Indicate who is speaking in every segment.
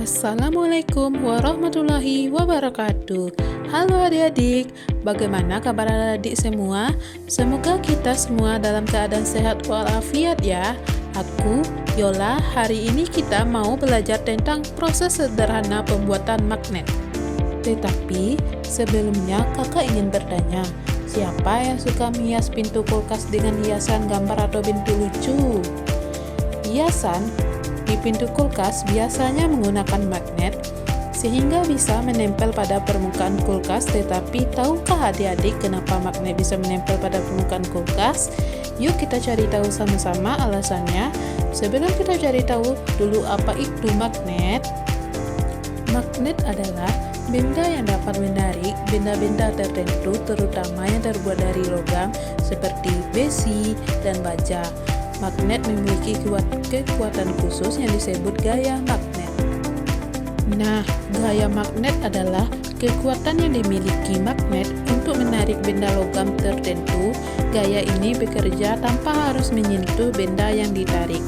Speaker 1: Assalamualaikum warahmatullahi wabarakatuh. Halo adik-adik, bagaimana kabar adik semua? Semoga kita semua dalam keadaan sehat walafiat ya. Aku, Yola, hari ini kita mau belajar tentang proses sederhana pembuatan magnet. Tetapi sebelumnya kakak ingin bertanya, siapa yang suka menghias pintu kulkas dengan hiasan gambar atau bentuk lucu? Hiasan di pintu kulkas biasanya menggunakan magnet sehingga bisa menempel pada permukaan kulkas. Tetapi tahukah adik-adik kenapa magnet bisa menempel pada permukaan kulkas? Yuk kita cari tahu sama-sama alasannya. Sebelum kita cari tahu dulu apa itu magnet. Magnet adalah benda yang dapat menarik benda-benda tertentu, terutama yang terbuat dari logam seperti besi dan baja. Magnet memiliki kekuatan khusus yang disebut gaya magnet. Nah, gaya magnet adalah kekuatan yang dimiliki magnet untuk menarik benda logam tertentu. Gaya ini bekerja tanpa harus menyentuh benda yang ditarik.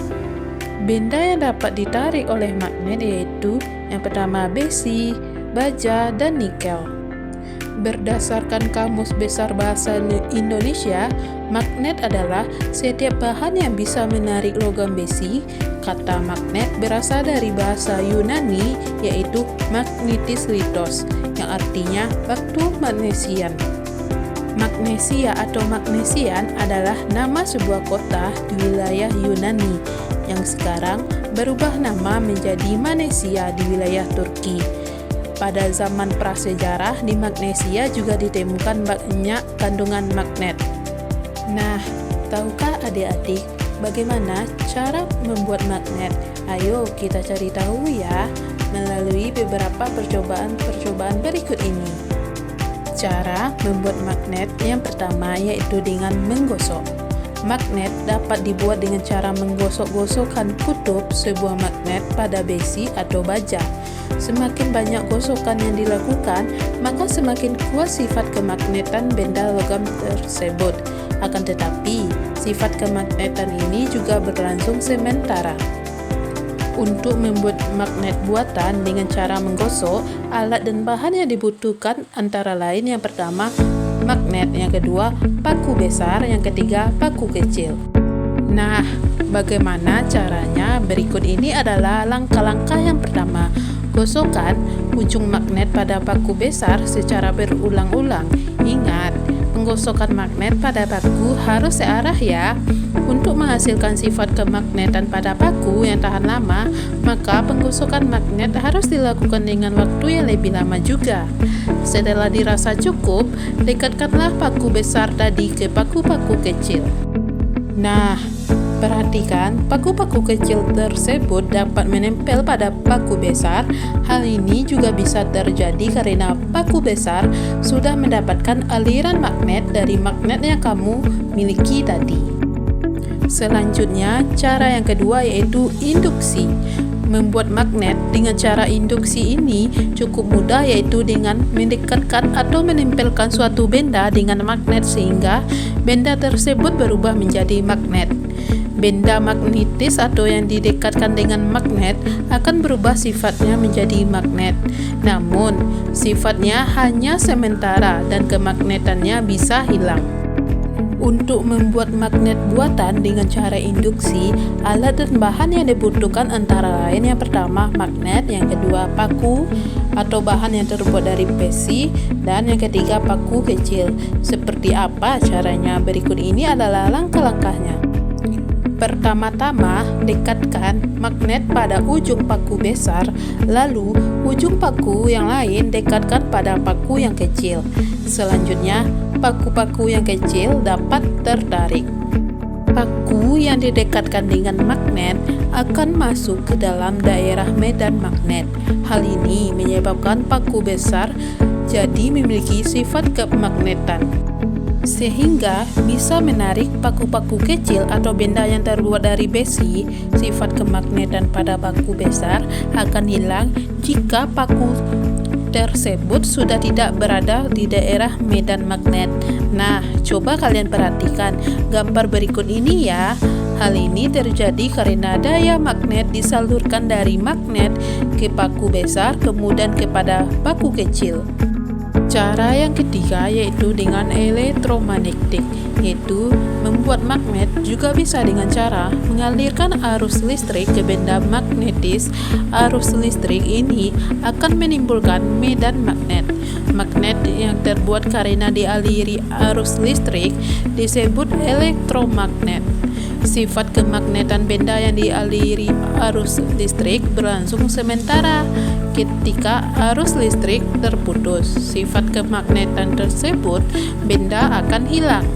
Speaker 1: Benda yang dapat ditarik oleh magnet yaitu yang pertama besi, baja, dan nikel. Berdasarkan Kamus Besar Bahasa Indonesia, magnet adalah setiap bahan yang bisa menarik logam besi. Kata magnet berasal dari bahasa Yunani yaitu magnetis litos, yang artinya batu magnesian. Magnesia atau magnesian adalah nama sebuah kota di wilayah Yunani yang sekarang berubah nama menjadi Manesia di wilayah Turki. Pada zaman prasejarah di Magnesia juga ditemukan banyak kandungan magnet. Nah, tahukah adik-adik bagaimana cara membuat magnet? Ayo kita cari tahu ya melalui beberapa percobaan berikut ini. Cara membuat magnet yang pertama yaitu dengan menggosok. Magnet dapat dibuat dengan cara menggosok-gosokkan kutub sebuah magnet pada besi atau baja. Semakin banyak gosokan yang dilakukan, maka semakin kuat sifat kemagnetan benda logam tersebut. Akan tetapi, sifat kemagnetan ini juga berlangsung sementara. Untuk membuat magnet buatan dengan cara menggosok, alat dan bahan yang dibutuhkan antara lain yang pertama, magnet, yang kedua, paku besar, yang ketiga, paku kecil. Nah, bagaimana caranya? Berikut ini adalah langkah-langkah yang pertama. Gosokkan ujung magnet pada paku besar secara berulang-ulang. Ingat, penggosokan magnet pada paku harus searah ya. Untuk menghasilkan sifat kemagnetan pada paku yang tahan lama, maka penggosokan magnet harus dilakukan dengan waktu yang lebih lama juga. Setelah dirasa cukup, dekatkanlah paku besar tadi ke paku-paku kecil. Nah, perhatikan, paku-paku kecil tersebut dapat menempel pada paku besar. Hal ini juga bisa terjadi karena paku besar sudah mendapatkan aliran magnet dari magnet yang kamu miliki tadi. Selanjutnya, cara yang kedua yaitu induksi. Membuat magnet dengan cara induksi ini cukup mudah, yaitu dengan mendekatkan atau menempelkan suatu benda dengan magnet sehingga benda tersebut berubah menjadi magnet. Benda magnetis atau yang didekatkan dengan magnet akan berubah sifatnya menjadi magnet. Namun, sifatnya hanya sementara dan kemagnetannya bisa hilang. Untuk membuat magnet buatan dengan cara induksi, alat dan bahan yang dibutuhkan antara lain yang pertama magnet, yang kedua paku atau bahan yang terbuat dari besi, dan yang ketiga paku kecil. Seperti apa caranya? Berikut ini adalah langkah-langkahnya. Pertama-tama, dekatkan magnet pada ujung paku besar, lalu ujung paku yang lain dekatkan pada paku yang kecil. Selanjutnya, paku-paku yang kecil dapat tertarik. Paku yang didekatkan dengan magnet akan masuk ke dalam daerah medan magnet. Hal ini menyebabkan paku besar jadi memiliki sifat kemagnetan, sehingga bisa menarik paku-paku kecil atau benda yang terbuat dari besi. Sifat kemagnetan pada paku besar akan hilang jika paku tersebut sudah tidak berada di daerah medan magnet. Nah, coba kalian perhatikan gambar berikut ini ya. Hal ini terjadi karena daya magnet disalurkan dari magnet ke paku besar kemudian kepada paku kecil. Cara yang ketiga yaitu dengan elektromagnetik, yaitu membuat magnet juga bisa dengan cara mengalirkan arus listrik ke benda magnetis. Arus listrik ini akan menimbulkan medan magnet. Magnet yang terbuat karena dialiri arus listrik disebut elektromagnet. Sifat kemagnetan benda yang dialiri arus listrik berlangsung sementara. Ketika arus listrik terputus, sifat kemagnetan tersebut benda akan hilang.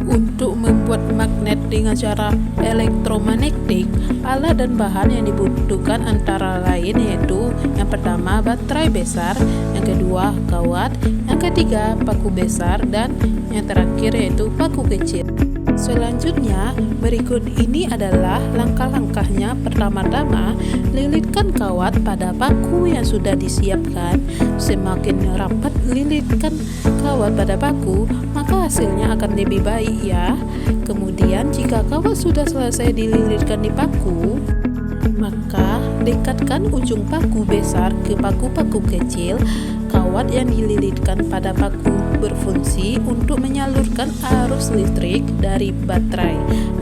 Speaker 1: Untuk membuat magnet dengan cara elektromagnetik, alat dan bahan yang dibutuhkan antara lain yaitu yang pertama baterai besar, yang kedua kawat, yang ketiga paku besar, dan yang terakhir yaitu paku kecil. Selanjutnya, berikut ini adalah langkah-langkahnya. Pertama-tama, lilitkan kawat pada paku yang sudah disiapkan. Semakin rapat lilitkan kawat pada paku, maka hasilnya akan lebih baik ya. Kemudian, jika kawat sudah selesai dililitkan di paku, maka dekatkan ujung paku besar ke paku-paku kecil. Kawat yang dililitkan pada paku berfungsi untuk menyalurkan arus listrik dari baterai.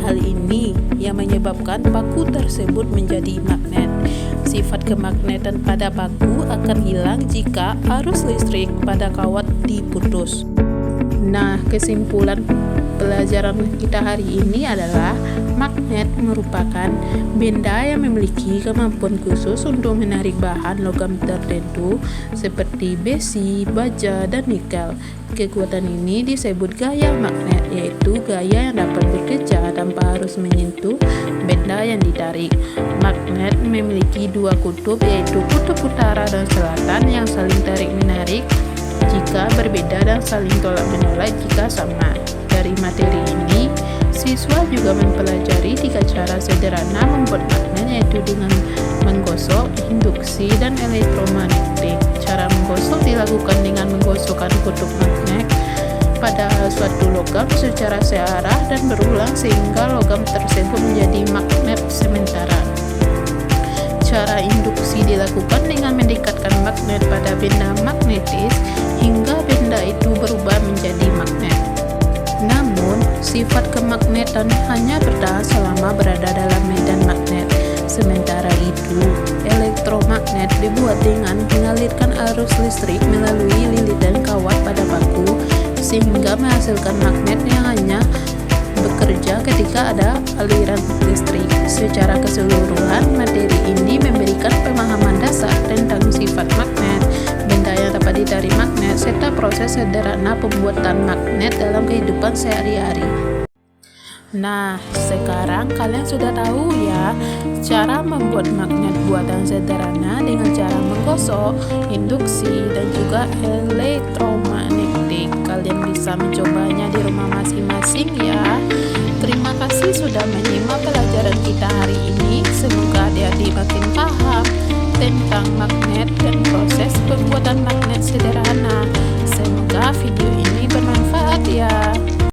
Speaker 1: Hal ini yang menyebabkan paku tersebut menjadi magnet. Sifat kemagnetan pada paku akan hilang jika arus listrik pada kawat diputus. Nah, kesimpulan pelajaran kita hari ini adalah magnet merupakan benda yang memiliki kemampuan khusus untuk menarik bahan logam tertentu seperti besi, baja, dan nikel. Kekuatan ini disebut gaya magnet, yaitu gaya yang dapat bekerja tanpa harus menyentuh benda yang ditarik. Magnet memiliki dua kutub, yaitu kutub utara dan selatan yang saling tarik-menarik jika berbeda dan saling tolak-menolak jika sama. Dari materi ini, siswa juga mempelajari 3 cara sederhana membuat magnet, yaitu dengan menggosok, induksi, dan elektromagnetik. Cara menggosok dilakukan dengan menggosokkan kutub magnet pada suatu logam secara searah dan berulang sehingga logam tersebut menjadi magnet sementara. Cara induksi dilakukan dengan mendekatkan magnet pada benda magnetis hingga benda itu berubah menjadi magnet. Namun, sifat kemagnetan hanya bertahan selama berada dalam medan magnet. Sementara itu, elektromagnet dibuat dengan mengalirkan arus listrik melalui lilitan kawat pada paku sehingga menghasilkan magnet yang hanya bekerja ketika ada aliran listrik. Secara keseluruhan, materi ini memberikan pemahaman dasar tentang sifat magnet, benda yang dapat ditarik magnet, serta proses sederhana pembuatan magnet dalam kehidupan sehari-hari. Nah, sekarang kalian sudah tahu ya cara membuat magnet buatan sederhana dengan cara menggosok, induksi, dan juga elektromagnetik. Kalian bisa mencobanya di rumah masing-masing ya. Terima kasih sudah menyimak pelajaran kita hari ini. Semoga adik-adik makin paham tentang magnet dan proses pembuatan magnet sederhana. Semoga video ini bermanfaat ya.